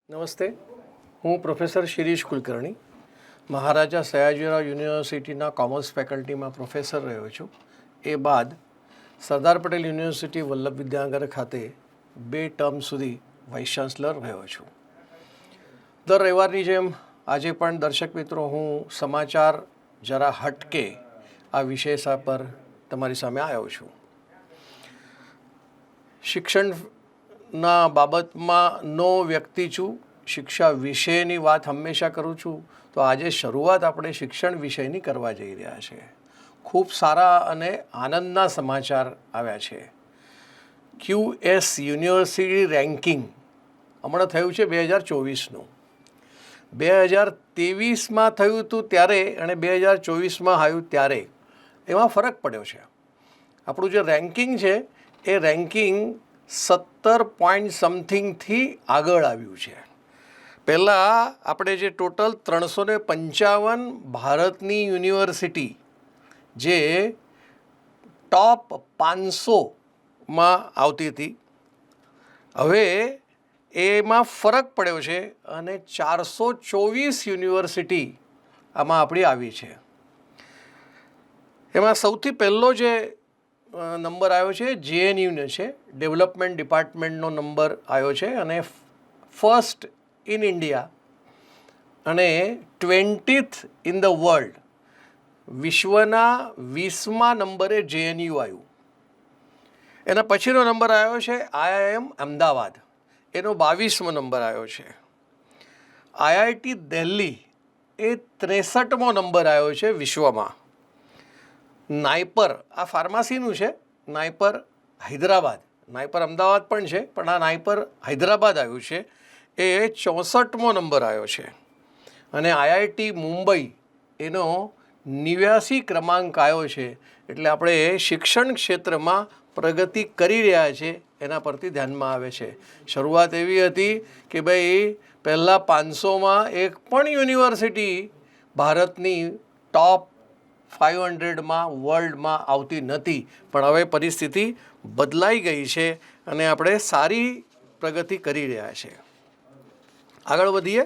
નમસ્તે, હું પ્રોફેસર શિરીષ કુલકર્ણી મહારાજા સયાજીરાવ યુનિવર્સિટીના કોમર્સ ફેકલ્ટીમાં પ્રોફેસર રહ્યો છું. એ બાદ સરદાર પટેલ યુનિવર્સિટી વલ્લભ વિદ્યાનગર ખાતે 2 ટર્મ સુધી વાઇસ ચાન્સલર રહ્યો છું. દર રવિવારની જેમ આજે પણ દર્શક મિત્રો હું સમાચાર જરા હટકે આ વિષય પર તમારી સામે આવ્યો છું. શિક્ષણના બાબતમાં નો વ્યક્તિ છું, શિક્ષા વિશેની વાત હંમેશા કરું છું. તો આજે શરૂઆત આપણે શિક્ષણ વિષયની કરવા જઈ રહ્યા છે. ખૂબ સારા અને આનંદના સમાચાર આવ્યા છે. QS યુનિવર્સિટી રેન્કિંગ હમણાં થયું છે 2024નું. 2023માં થયું હતું ત્યારે અને 2024માં આવ્યું ત્યારે એમાં ફરક પડ્યો છે. આપણું જે રેન્કિંગ છે એ રેન્કિંગ 17 પોઈન્ટ સમથિંગથી આગળ આવ્યું છે. પહેલાં આપણે જે ટોટલ 355 ભારતની યુનિવર્સિટી જે ટોપ 500માં આવતી હતી, હવે એમાં ફરક પડ્યો છે અને 424 યુનિવર્સિટી આમાં આપણી આવી છે. એમાં સૌથી પહેલો જે નંબર આવ્યો છે JNUનો છે, ડેવલપમેન્ટ ડિપાર્ટમેન્ટનો નંબર આવ્યો છે અને ફર્સ્ટ ઇન ઇન્ડિયા અને 20th ઇન ધ વર્લ્ડ, વિશ્વના 20મા નંબરે JNU આવ્યું. એના પછીનો નંબર આવ્યો છે IIM અમદાવાદ, એનો 22મો નંબર આવ્યો છે. IIT દિલ્હી એ 63મો નંબર આવ્યો છે વિશ્વમાં. નાઇપર આ ફાર્મસીનું છે, નાઇપર હૈદરાબાદ, નાઇપર અમદાવાદ પણ છે પણ આ નાઇપર હૈદરાબાદ આવ્યું છે, એ 64મો નંબર આવ્યો છે. અને IIT મુંબઈ એનો 89 ક્રમાંક આવ્યો છે. એટલે આપણે શિક્ષણ ક્ષેત્રમાં પ્રગતિ કરી રહ્યા છે એના પરથી ધ્યાનમાં આવે છે. શરૂઆત એવી હતી કે ભાઈ પહેલાં 500માં એક પણ યુનિવર્સિટી ભારતની ટોપ 500માં વર્લ્ડમાં આવતી નથી, પણ હવે પરિસ્થિતિ બદલાઈ ગઈ છે અને આપણે સારી પ્રગતિ કરી રહ્યા છે. આગળ વધીએ.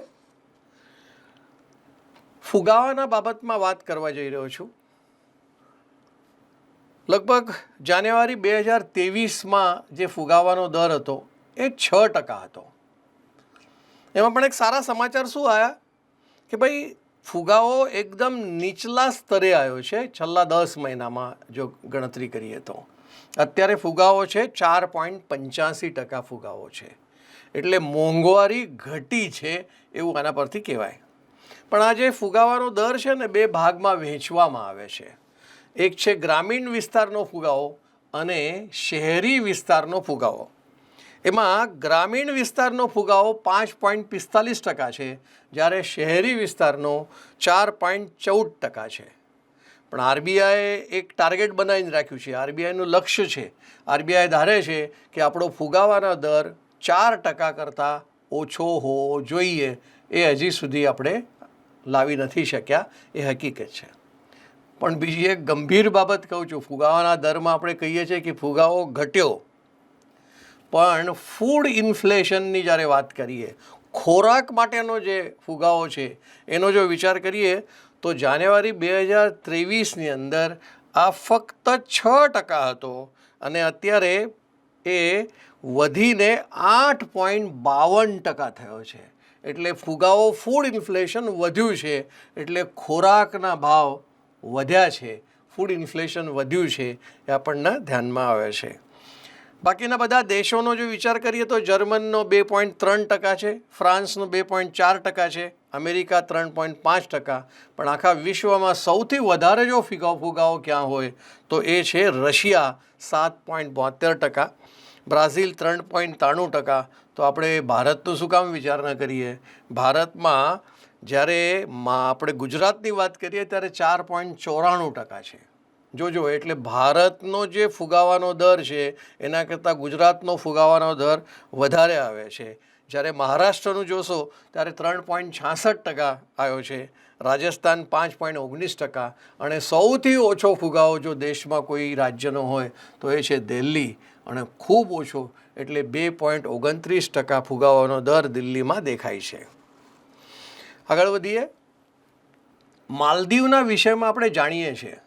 ફુગાવાના બાબતમાં વાત કરવા જઈ રહ્યો છું. લગભગ જાન્યુઆરી 2023માં જે ફુગાવાનો દર હતો એ 6% હતો. એમાં પણ એક સારા સમાચાર શું આવ્યા કે ભાઈ ફુગાવો એકદમ નીચલા સ્તરે આવ્યો છે. છેલ્લા 10 મહિનામાં જો ગણતરી કરીએ તો અત્યારે ફુગાવો છે 4.85% ફુગાવો છે. એટલે મોંઘવારી ઘટી છે એવું આના પરથી કહેવાય. પણ આ જે ફુગાવાનો દર છે ને 2 ભાગમાં વહેંચવામાં આવે છે. એક છે ગ્રામીણ વિસ્તારનો ફુગાવો અને શહેરી વિસ્તારનો ફુગાવો. એમાં ગ્રામીણ વિસ્તારનો ફુગાવો 5.45% છે, જ્યારે શહેરી વિસ્તારનો 4.14% છે. પણ RBI એક ટાર્ગેટ બનાવીને રાખ્યું છે, RBIનું લક્ષ્ય છે, RBI ધારે છે કે આપણો ફુગાવાના દર 4% કરતાં ઓછો હોવો જોઈએ. એ હજી સુધી આપણે લાવી નથી શક્યા, એ હકીકત છે. પણ બીજી એક ગંભીર બાબત કહું છું. ફુગાવાના દરમાં આપણે કહીએ છીએ કે ફુગાવો ઘટ્યો, પણ ફૂડ ઇન્ફ્લેશનની જ્યારે વાત કરીએ, ખોરાક માટેનો જે ફુગાવો છે એનો જો વિચાર કરીએ તો જાન્યુઆરી 2023ની અંદર આ ફક્ત 6% હતો અને અત્યારે એ વધીને 8.52% થયો છે. એટલે ફુગાવો, ફૂડ ઇન્ફ્લેશન વધ્યું છે, એટલે ખોરાકના ભાવ વધ્યા છે, ફૂડ ઇન્ફ્લેશન વધ્યું છે, એ આપણને ધ્યાનમાં આવે છે. બાકીના બધા દેશોનો જો વિચાર કરીએ તો જર્મનનો 2.3% છે, ફ્રાન્સનો 2.4% છે, અમેરિકા 3.5%. પણ આખા વિશ્વમાં સૌથી વધારે જો ફુગાવો ક્યાં હોય તો એ છે રશિયા, 7.72%, બ્રાઝિલ 3.93%. તો આપણે ભારતનું શું કામ વિચાર ન કરીએ? ભારતમાં જ્યારે આપણે ગુજરાતની વાત કરીએ ત્યારે 4.94% છે. જોજો, એટલે ભારતનો જે ફુગાવાનો દર છે એના કરતાં ગુજરાતનો ફુગાવાનો દર વધારે આવે છે. જ્યારે મહારાષ્ટ્રનું જોશો ત્યારે 3.66% આવ્યો છે, રાજસ્થાન 5.19% અને સૌથી ઓછો ફુગાવો જો દેશમાં કોઈ રાજ્યનો હોય તો એ છે દિલ્હી, અને ખૂબ ઓછો એટલે 2.29% ફુગાવાનો દર દિલ્હીમાં દેખાય છે. આગળ વધીએ. માલદીવના વિષયમાં આપણે જાણીએ છીએ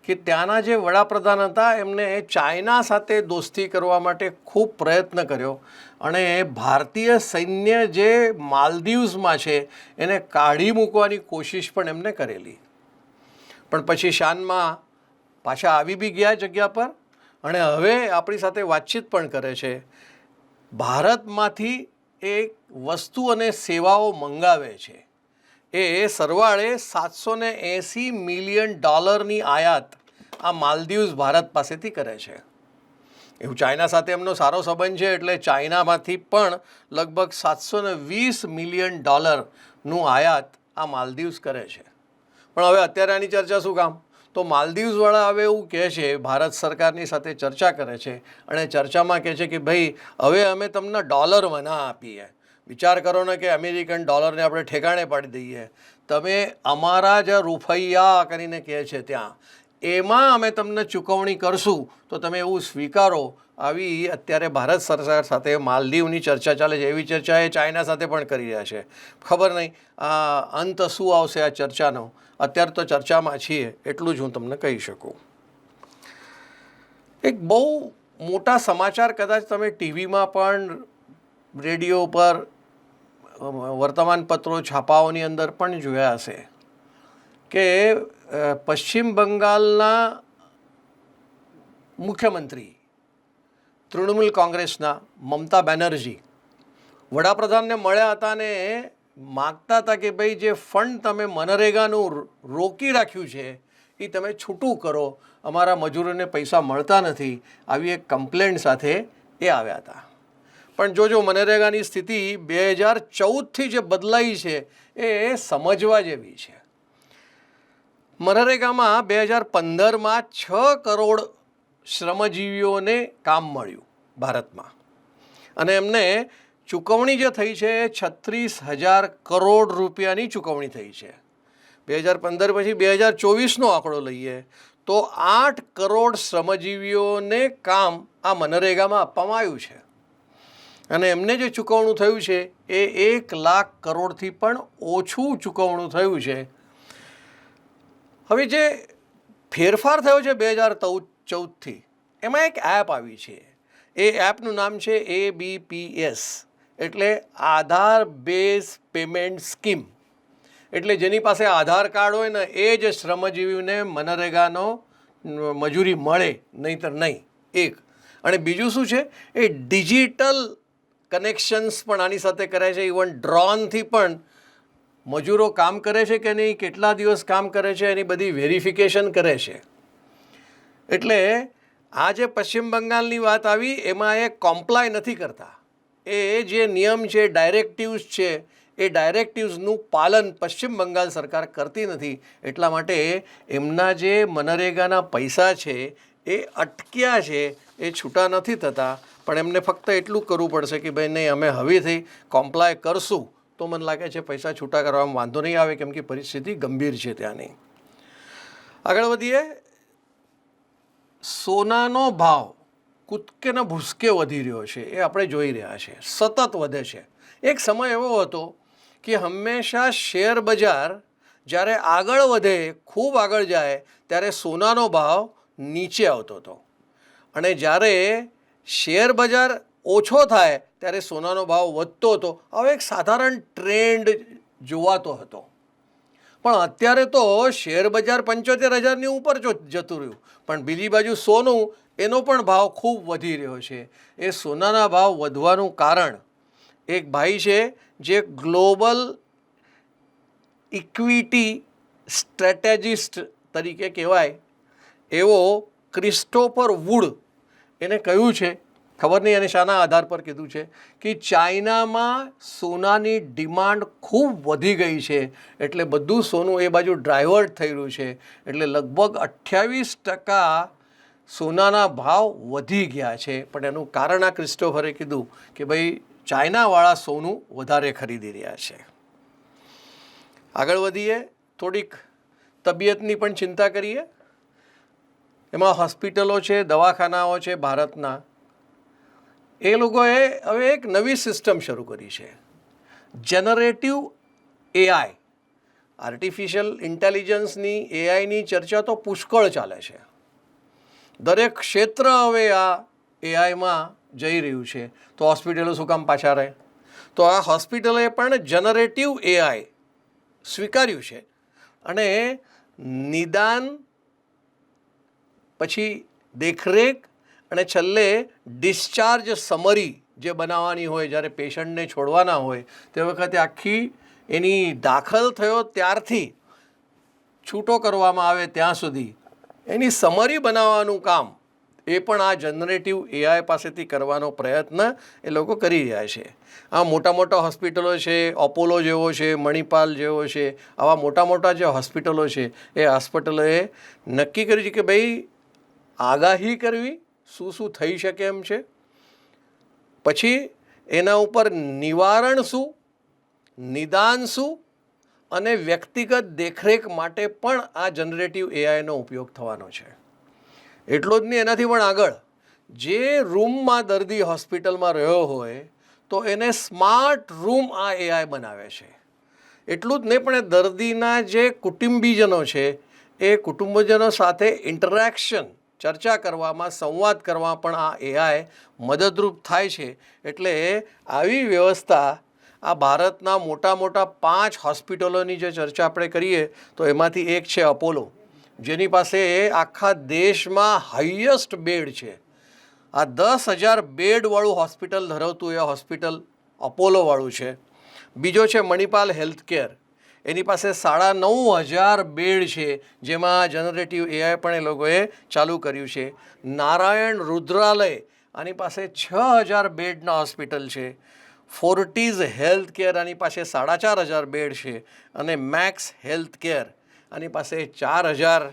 કે ત્યાંના જે વડાપ્રધાન હતા એમને ચાઇના સાથે દોસ્તી કરવા માટે ખૂબ પ્રયત્ન કર્યો અને ભારતીય સૈન્ય જે માલદીવ્સમાં છે એને કાઢી મૂકવાની કોશિશ પણ એમને કરેલી, પણ પછી શાનમાં પાછા આવી બી ગયા જગ્યા પર અને હવે આપણી સાથે વાતચીત પણ કરે છે. ભારતમાંથી એ વસ્તુ અને સેવાઓ મંગાવે છે. એ સરવાળે $780 મિલિયન આયાત આ માલદીવ્સ ભારત પાસેથી કરે છે. એવું ચાઇના સાથે એમનો સારો સંબંધ છે એટલે ચાઇનામાંથી પણ લગભગ $720 મિલિયન નું આયાત આ માલદીવ્સ કરે છે. પણ હવે અત્યારે આની ચર્ચા શું કામ? તો માલદીવ્સવાળા હવે એવું કહે છે, ભારત સરકારની સાથે ચર્ચા કરે છે અને ચર્ચામાં કહે છે કે ભાઈ હવે અમે તમને ડોલરમાં ના આપીએ. વિચાર કરો ને કે અમેરિકન ડોલરને આપણે ઠેકાણે પાડી દઈએ, તમે અમારા જે રૂફૈયા કરીને કહે છે ત્યાં એમાં અમે તમને ચૂકવણી કરશું તો તમે એવું સ્વીકારો. આવી અત્યારે ભારત સરકાર સાથે માલદીવની ચર્ચા ચાલે છે. એવી ચર્ચા એ ચાઇના સાથે પણ કરી રહ્યા છે. ખબર નહીં આ અંત શું આવશે આ ચર્ચાનો. અત્યારે તો ચર્ચામાં છીએ એટલું જ હું તમને કહી શકું. એક બહુ મોટા સમાચાર કદાચ તમે ટીવીમાં પણ, રેડિયો પર, વર્તમાનપત્રો છાપાઓની અંદર પણ જોયા હશે કે પશ્ચિમ બંગાળના મુખ્યમંત્રી તૃણમૂલ કોંગ્રેસના મમતા બેનર્જી વડાપ્રધાનને મળ્યા હતા ને માગતા હતા કે ભાઈ જે ફંડ તમે મનરેગાનું રોકી રાખ્યું છે એ તમે છૂટું કરો, અમારા મજૂરોને પૈસા મળતા નથી. આવી એક કમ્પ્લેન્ટ સાથે એ આવ્યા હતા. પણ જોજો મનરેગાની સ્થિતિ 2014થી જે બદલાઈ છે એ સમજવા જેવી છે. મનરેગામાં 2015માં 6 કરોડ શ્રમજીવીઓને કામ મળ્યું ભારતમાં અને એમને ચૂકવણી જે થઈ છે એ 36,000 કરોડ રૂપિયાની ચૂકવણી થઈ છે. 2015 પછી 2024નો આંકડો લઈએ તો 8 કરોડ શ્રમજીવીઓને કામ આ મનરેગામાં આપવામાં આવ્યું છે અને એમને જે ચૂકવણું થયું છે એ 1 લાખ કરોડથી પણ ઓછું ચૂકવણું થયું છે. હવે જે ફેરફાર થયો છે 2014થી એમાં એક એપ આવી છે. એ એપનું નામ છે ABPS એટલે આધાર બેઝ પેમેન્ટ સ્કીમ. એટલે જેની પાસે આધાર કાર્ડ હોય ને એ જ શ્રમજીવીને મનરેગાનો મજૂરી મળે, નહીંતર નહીં. એક અને બીજું શું છે એ ડિજિટલ કનેક્શન્સ પણ આની સાથે કરે છે. ઇવન ડ્રોનથી પણ મજૂરો કામ કરે છે કે નહીં, કેટલા દિવસ કામ કરે છે એની બધી વેરિફિકેશન કરે છે. એટલે આ જે પશ્ચિમ બંગાળની વાત આવી એમાં એ કોમ્પ્લાય નથી કરતા. એ જે નિયમ છે, ડાયરેક્ટિવ્સ છે, એ ડાયરેક્ટિવ્સનું પાલન પશ્ચિમ બંગાળ સરકાર કરતી નથી. એટલા માટે એમના જે મનરેગાના પૈસા છે એ અટક્યા છે, એ છૂટા નથી થતા. પણ એમને ફક્ત એટલું કરવું પડશે કે ભાઈ નહીં, અમે હવેથી કોમ્પ્લાય કરશું તો મને લાગે છે પૈસા છૂટા કરવામાં વાંધો નહીં આવે, કેમ કે પરિસ્થિતિ ગંભીર છે ત્યાંની. આગળ વધીએ. સોનાનો ભાવ કૂદકે ને ભૂસકે વધી રહ્યો છે એ આપણે જોઈ રહ્યા છે, સતત વધે છે. એક સમય એવો હતો કે હંમેશા શેર બજાર જ્યારે આગળ વધે, ખૂબ આગળ જાય ત્યારે સોનાનો ભાવ નીચે આવતો હતો અને જ્યારે શેર બજાર ઓછો થાય ત્યારે સોનાનો ભાવ વધતો હતો. હવે એક સાધારણ ટ્રેન્ડ જોવાતો હતો. પણ અત્યારે તો શેર બજાર 75,000ની ઉપર જતું રહ્યું, પણ બીજી બાજુ સોનું એનો પણ ભાવ ખૂબ વધી રહ્યો છે. એ સોનાના ભાવ વધવાનું કારણ એક ભાઈ છે જે ગ્લોબલ ઇક્વિટી સ્ટ્રેટેજિસ્ટ તરીકે કહેવાય એવો ક્રિસ્ટોફર વુડ, એને કહ્યું છે, ખબર નહીં એને શાના આધાર પર કીધું છે, કે ચાઇનામાં સોનાની ડિમાન્ડ ખૂબ વધી ગઈ છે એટલે બધું સોનું એ બાજુ ડાયવર્ટ થઈ રહ્યું છે. એટલે લગભગ 28% સોનાના ભાવ વધી ગયા છે. પણ એનું કારણ આ ક્રિસ્ટોફરે કીધું કે ભાઈ ચાઇનાવાળા સોનું વધારે ખરીદી રહ્યા છે. આગળ વધીએ. થોડીક તબિયતની પણ ચિંતા કરીએ. એમાં હોસ્પિટલો છે, દવાખાનાઓ છે ભારતના, એ લોકોએ હવે એક નવી સિસ્ટમ શરૂ કરી છે, જનરેટિવ એઆઈ. આર્ટિફિશિયલ ઇન્ટેલિજન્સની એઆઈની ચર્ચા તો પુષ્કળ ચાલે છે. દરેક ક્ષેત્ર હવે આ એઆઈમાં જઈ રહ્યું છે. તો હોસ્પિટલો શું કામ પાછા રહે? તો આ હોસ્પિટલે પણ જનરેટિવ એઆઈ સ્વીકાર્યું છે અને નિદાન પછી દેખરેખ અને છેલ્લે ડિસ્ચાર્જ સમરી જે બનાવવાની હોય, જ્યારે પેશન્ટને છોડવાના હોય તે વખતે આખી એની દાખલ થયો ત્યારથી છૂટો કરવામાં આવે ત્યાં સુધી એની સમરી બનાવવાનું કામ એ પણ આ જનરેટિવ એઆઈ પાસેથી કરવાનો પ્રયત્ન એ લોકો કરી રહ્યા છે. આ મોટા મોટા હોસ્પિટલો છે, અપોલો જેવો છે, મણિપાલ જેવો છે, આવા મોટા મોટા જે હોસ્પિટલો છે એ હોસ્પિટલોએ નક્કી કર્યું છે કે ભાઈ આગાહી કરવી શું શું થઈ શકે એમ છે, પછી એના ઉપર નિવારણ શું, નિદાન શું અને વ્યક્તિગત દેખરેખ માટે પણ આ જનરેટિવ એઆઈનો ઉપયોગ થવાનો છે. એટલો જ નહીં, એનાથી પણ આગળ જે રૂમમાં દર્દી હોસ્પિટલમાં રહ્યો હોય તો એને સ્માર્ટ રૂમ આ એઆઈ બનાવે છે. એટલું જ નહીં પણ એ દર્દીના જે કુટુંબીજનો છે એ કુટુંબીજનો સાથે ઇન્ટરેક્શન, ચર્ચા કરવામાં, સંવાદ કરવામાં પણ આ એઆઈ મદદરૂપ થાય છે. એટલે આવી વ્યવસ્થા આ ભારતના મોટા મોટા 5 હોસ્પિટલોની જે ચર્ચા આપણે કરીએ તો એમાંથી એક છે અપોલો, જેની પાસે આખા દેશમાં હાઈએસ્ટ બેડ છે. આ 10,000 બેડવાળું હોસ્પિટલ ધરાવતું એ હોસ્પિટલ અપોલોવાળું છે. બીજો છે મણિપાલ હેલ્થકેર, એની પાસે 9,500 બેડ છે, જેમાં જનરેટિવ એઆઈ પણ એ લોકોએ ચાલુ કર્યું છે. નારાયણ રુદ્રાલય, આની પાસે 6,000 બેડના હોસ્પિટલ છે. ફોર્ટીઝ હેલ્થકેર, આની પાસે 4,500 બેડ છે. અને મેક્સ હેલ્થકેર, આની પાસે 4,000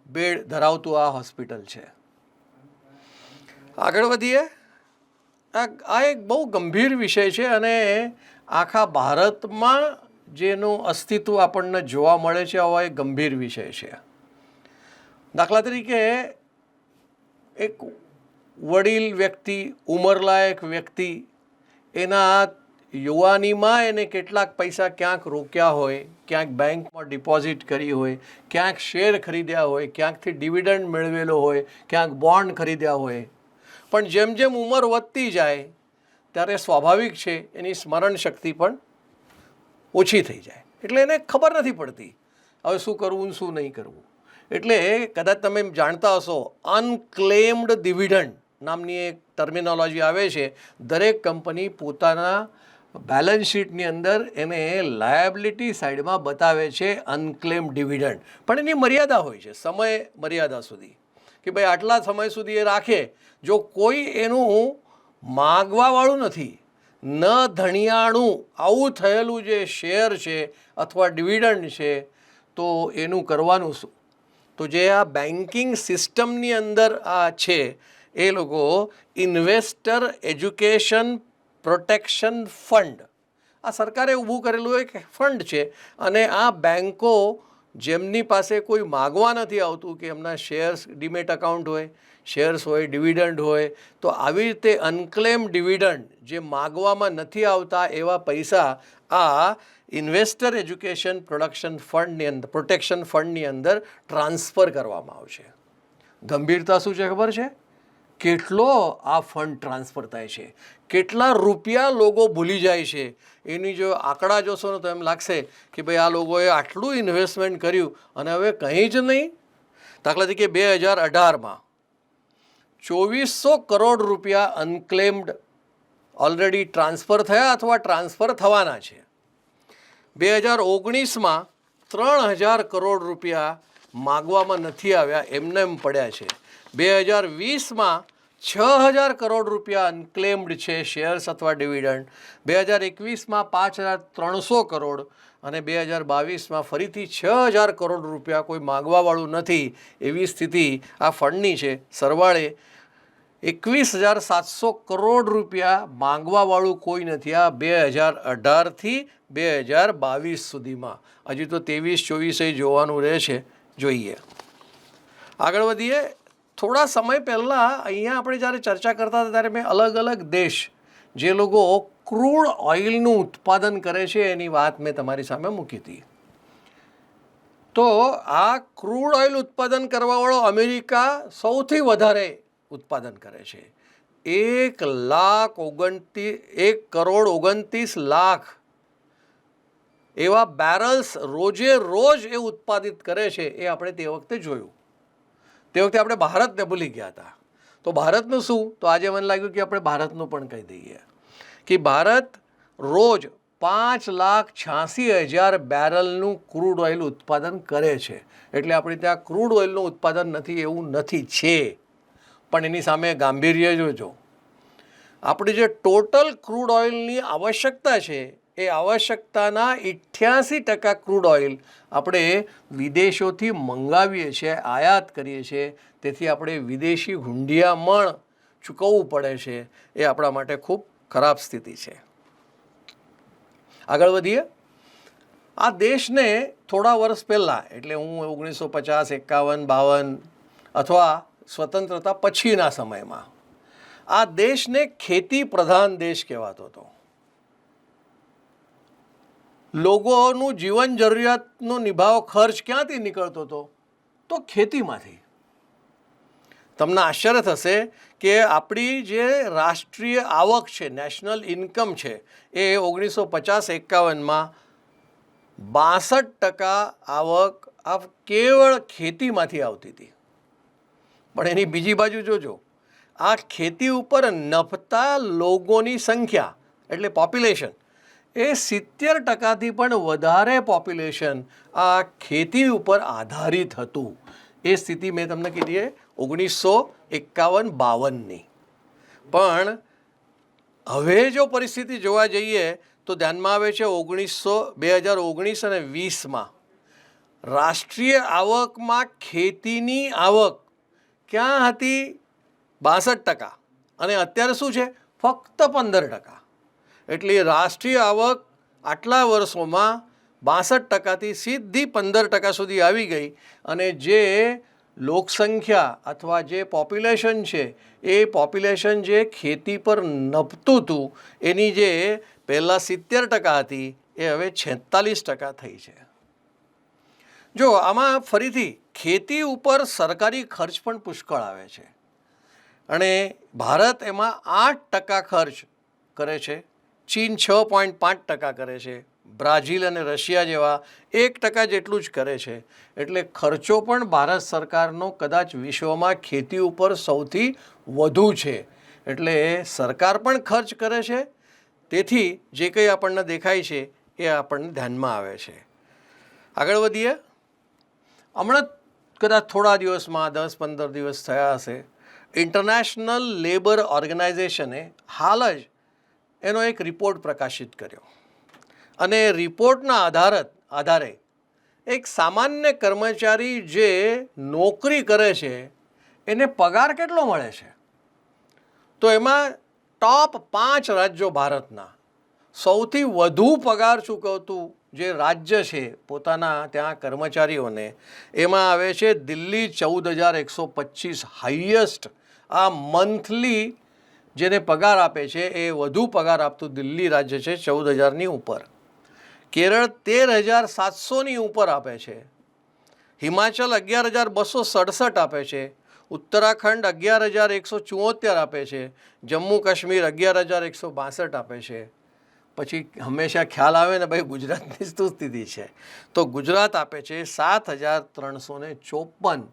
બેડ ધરાવતું આ હોસ્પિટલ છે. આગળ વધીએ. આ એક બહુ ગંભીર વિષય છે અને આખા ભારતમાં જેનું અસ્તિત્વ આપણને જોવા મળે છે આવા એક ગંભીર વિષય છે. દાખલા તરીકે એક વડીલ વ્યક્તિ, ઉંમરલાયક વ્યક્તિ, એના યુવાનીમાં એને કેટલાક પૈસા ક્યાંક રોક્યા હોય, ક્યાંક બેંકમાં ડિપોઝિટ કરી હોય, ક્યાંક શેર ખરીદ્યા હોય, ક્યાંકથી ડિવિડન્ડ મેળવેલો હોય, ક્યાંક બોન્ડ ખરીદ્યા હોય. પણ જેમ જેમ ઉંમર વધતી જાય ત્યારે સ્વાભાવિક છે એની સ્મરણ શક્તિ પણ ઓછી થઈ જાય. એટલે એને ખબર નથી પડતી હવે શું કરવું શું નહીં કરવું. એટલે કદાચ તમે જાણતા હશો, અનક્લેમ્ડ ડિવિડન્ડ નામની એક ટર્મિનોલોજી આવે છે. દરેક કંપની પોતાના બેલેન્સ શીટની અંદર એને લાયબિલિટી સાઈડમાં બતાવે છે અનક્લેમ્ડ ડિવિડન્ડ, પણ એની મર્યાદા હોય છે, સમય મર્યાદા સુધી, કે ભાઈ આટલા સમય સુધી એ રાખે. જો કોઈ એનું માગવાવાળું નથી, ન ધણિયાણું આવું થયેલું જે શેર છે અથવા ડિવિડન્ડ છે, તો એનું કરવાનું શું? તો જે આ બેન્કિંગ સિસ્ટમની અંદર આ છે એ લોકો ઇન્વેસ્ટર એજ્યુકેશન પ્રોટેક્શન ફંડ, આ સરકારે ઊભું કરેલું એક ફંડ છે. અને આ બેન્કો જેમની પાસે કોઈ માગવા નથી આવતું, કે એમના શેર્સ ડીમેટ અકાઉન્ટ હોય, શેર્સ હોય, ડિવિડન્ડ હોય, તો આવી રીતે અનક્લેમ ડિવિડન્ડ જે માગવામાં નથી આવતા એવા પૈસા આ ઇન્વેસ્ટર એજ્યુકેશન પ્રોટેક્શન ફંડની અંદર ટ્રાન્સફર કરવામાં આવશે. ગંભીરતા શું છે ખબર છે? કેટલો આ ફંડ ટ્રાન્સફર થાય છે, કેટલા રૂપિયા લોકો ભૂલી જાય છે. એની જો આંકડા જોશો ને તો એમ લાગશે કે ભાઈ આ લોકોએ આટલું ઇન્વેસ્ટમેન્ટ કર્યું અને હવે કંઈ જ નહીં. દાખલા તરીકે 2018માં 2,400 કરોડ રૂપિયા અનક્લેમ્ડ ઓલરેડી ટ્રાન્સફર થયા અથવા ટ્રાન્સફર થવાના છે. 2019માં 3,000 કરોડ રૂપિયા માગવામાં નથી આવ્યા, એમને એમ પડ્યા છે. 2020માં 6,000 કરોડ રૂપિયા અનક્લેમ્ડ છે શેર્સ અથવા ડિવિડન્ડ. 2021માં 5,300 કરોડ અને 2022માં ફરીથી 6,000 કરોડ રૂપિયા કોઈ માગવાવાળું નથી એવી સ્થિતિ આ ફંડની છે. સરવાળે 21,700 કરોડ રૂપિયા માગવાવાળું કોઈ નથી આ 2018થી 2022 સુધીમાં. હજી તો 23-24 જોવાનું રહે છે, જોઈએ. આગળ વધીએ થોડા સમય પહેલાં અહીંયા આપણે જ્યારે ચર્ચા કરતા હતા ત્યારે મેં અલગ અલગ દેશ જે લોકો ક્રૂડ ઓઇલનું ઉત્પાદન કરે છે એની વાત મેં તમારી સામે મૂકી હતી. તો આ ક્રૂડ ઓઇલ ઉત્પાદન કરવાવાળો અમેરિકા સૌથી વધારે ઉત્પાદન કરે છે. 1,29,00,000 એવા બેરલ્સ રોજે રોજ એ ઉત્પાદિત કરે છે. એ આપણે તે વખતે જોયું. તે વખતે આપણે ભારતને ભૂલી ગયા હતા. તો ભારતનું શું? તો આજે મને લાગ્યું કે આપણે ભારતનું પણ કહી દઈએ કે ભારત રોજ 5,86,000 બેરલનું ક્રૂડ ઓઇલ ઉત્પાદન કરે છે. એટલે આપણે ત્યાં ક્રૂડ ઓઇલનું ઉત્પાદન નથી એવું નથી, છે, પણ એની સામે ગાંભીર્ય જોજો. આપણી જે ટોટલ ક્રૂડ ઓઇલની આવશ્યકતા છે એ આવશ્યકતાના 88% ક્રૂડ ઓઇલ આપણે વિદેશોથી મંગાવીએ છીએ, આયાત કરીએ છીએ. તેથી આપણે વિદેશી હુંડિયામણ ચૂકવવું પડે છે. એ આપણા માટે ખૂબ ખરાબ સ્થિતિ છે. આગળ વધીએ. આ દેશને થોડા વર્ષ પહેલાં, એટલે હું 1950, 51, 52 અથવા સ્વતંત્રતા પછીના સમયમાં આ દેશને ખેતી પ્રધાન દેશ કહેવાતો હતો. લોકોનું જીવન જરૂરિયાતનો નિભાવ ખર્ચ ક્યાંથી નીકળતો હતો? તો ખેતીમાંથી. તમને આશ્ચર્ય થશે કે આપણી જે રાષ્ટ્રીય આવક છે, નેશનલ ઇન્કમ છે, એ 1950-51માં 62% આવક આ કેવળ ખેતીમાંથી આવતી હતી. પણ એની બીજી બાજુ જોજો, આ ખેતી ઉપર નભતા લોકોની સંખ્યા એટલે પોપ્યુલેશન, એ 70%થી પણ વધારે પોપ્યુલેશન આ ખેતી ઉપર આધારિત હતું. એ સ્થિતિ મેં તમને કીધી 1951-52ની. પણ હવે જો પરિસ્થિતિ જોવા જઈએ તો ધ્યાનમાં આવે છે 2019 અને 2020માં રાષ્ટ્રીય આવકમાં ખેતીની આવક ક્યાં હતી? 62%. અને અત્યારે શું છે? ફક્ત 15%. એટલે રાષ્ટ્રીય આવક આટલા વર્ષોમાં 62%થી સીધી 15% સુધી આવી ગઈ. અને જે લોકસંખ્યા અથવા જે પોપ્યુલેશન છે એ પોપ્યુલેશન જે ખેતી પર નભતું હતું એની જે પહેલાં 70% હતી એ હવે 46% થઈ છે. જો આમાં ફરીથી ખેતી ઉપર સરકારી ખર્ચ પણ પુષ્કળ આવે છે અને ભારત એમાં 8% ખર્ચ કરે છે. ચીન 6.5% કરે છે. બ્રાઝિલ અને રશિયા જેવા 1% જેટલું જ કરે છે. એટલે ખર્ચો પણ ભારત સરકારનો કદાચ વિશ્વમાં ખેતી ઉપર સૌથી વધુ છે. એટલે સરકાર પણ ખર્ચ કરે છે. તેથી જે કંઈ આપણને દેખાય છે એ આપણને ધ્યાનમાં આવે છે. આગળ વધીએ. હમણાં કદાચ થોડા દિવસમાં 10-15 દિવસ થયા હશે, ઇન્ટરનેશનલ લેબર ઓર્ગેનાઇઝેશને હાલ જ એનો એક રિપોર્ટ પ્રકાશિત કર્યો. અને રિપોર્ટના આધારે એક સામાન્ય કર્મચારી જે નોકરી કરે છે એને પગાર કેટલો મળે છે? તો એમાં ટોપ 5 રાજ્યો ભારતના સૌથી વધુ પગાર ચૂકવતું જે રાજ્ય છે પોતાના ત્યાં કર્મચારીઓને, એમાં આવે છે દિલ્હી 14,125 હાઈએસ્ટ. આ મંથલી જેને પગાર આપે છે એ વધુ પગાર આપતું દિલ્હી રાજ્ય છે, 14,000ની ઉપર. કેરળ 13,700ની ઉપર આપે છે. હિમાચલ 11,267 આપે છે. ઉત્તરાખંડ 11,174 આપે છે. જમ્મુ કાશ્મીર 11,162 આપે છે. પછી હંમેશા ખ્યાલ આવે ને ભાઈ ગુજરાતની શું સ્થિતિ છે, તો ગુજરાત આપે છે 7,354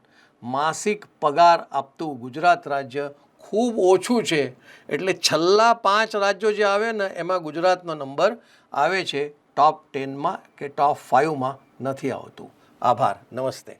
માસિક પગાર આપતું ગુજરાત રાજ્ય ખૂબ ઓછું છે. એટલે છેલ્લા 5 રાજ્યો જે આવે ને એમાં ગુજરાતનો નંબર આવે છે ટોપ 10માં કે ટોપ 5માં નથી આવતું. આભાર. નમસ્તે.